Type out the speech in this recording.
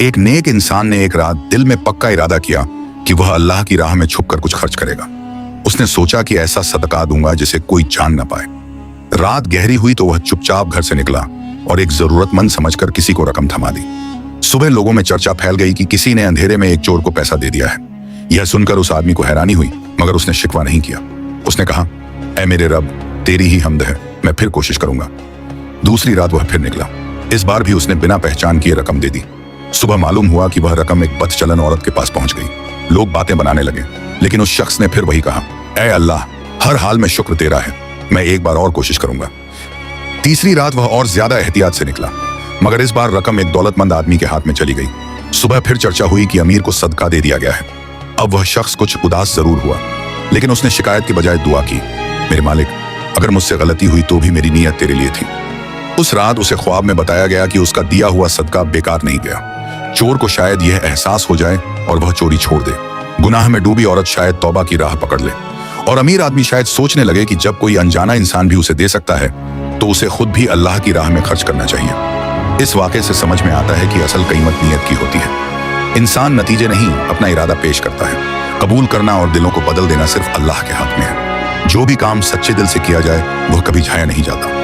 एक नेक इंसान ने एक रात दिल में पक्का इरादा किया कि वह अल्लाह की राह में छुपकर कुछ खर्च करेगा। उसने सोचा कि ऐसा सदका दूंगा जिसे कोई जान न पाए। रात गहरी हुई तो वह चुपचाप घर से निकला और एक जरूरतमंद समझकर किसी को रकम थमा दी। सुबह लोगों में चर्चा फैल गई कि किसी ने अंधेरे में एक चोर को पैसा दे दिया है। यह सुनकर उस आदमी को हैरानी हुई, मगर उसने शिकवा नहीं किया। उसने कहा, ऐ मेरे रब, तेरी ही हम्द है, मैं फिर कोशिश करूंगा। दूसरी रात वह फिर निकला। इस बार भी उसने बिना पहचान किए रकम दे दी। सुबह मालूम हुआ कि वह रकम एक बदचलन औरत के पास पहुंच गई। लोग बातें बनाने लगे, लेकिन उस शख्स ने फिर वही कहा, ऐ अल्लाह, हर हाल में शुक्र तेरा है, मैं एक बार और कोशिश करूंगा। तीसरी रात वह और ज्यादा एहतियात से निकला, मगर इस बार रकम एक दौलतमंद आदमी के हाथ में चली गई। सुबह फिर चर्चा हुई कि अमीर को सदका दे दिया गया है। अब वह शख्स कुछ उदास जरूर हुआ, लेकिन उसने शिकायत की बजाय दुआ की, मेरे मालिक, अगर मुझसे गलती हुई तो भी मेरी नीयत तेरे लिए थी। उस रात उसे ख्वाब में बताया गया कि उसका दिया हुआ सदका बेकार नहीं गया। चोर को शायद यह एहसास हो जाए और वह चोरी छोड़ दे। गुनाह में डूबी औरत शायद तौबा की राह पकड़ ले, और अमीर आदमी शायद सोचने लगे कि जब कोई अनजाना इंसान भी उसे दे सकता है तो उसे खुद भी अल्लाह की राह में खर्च करना चाहिए। इस वाक़े से समझ में आता है कि असल कीमत नीयत की होती है। इंसान नतीजे नहीं, अपना इरादा पेश करता है। कबूल करना और दिलों को बदल देना सिर्फ अल्लाह के हाथ में है। जो भी काम सच्चे दिल से किया जाए वह कभी जाया नहीं जाता।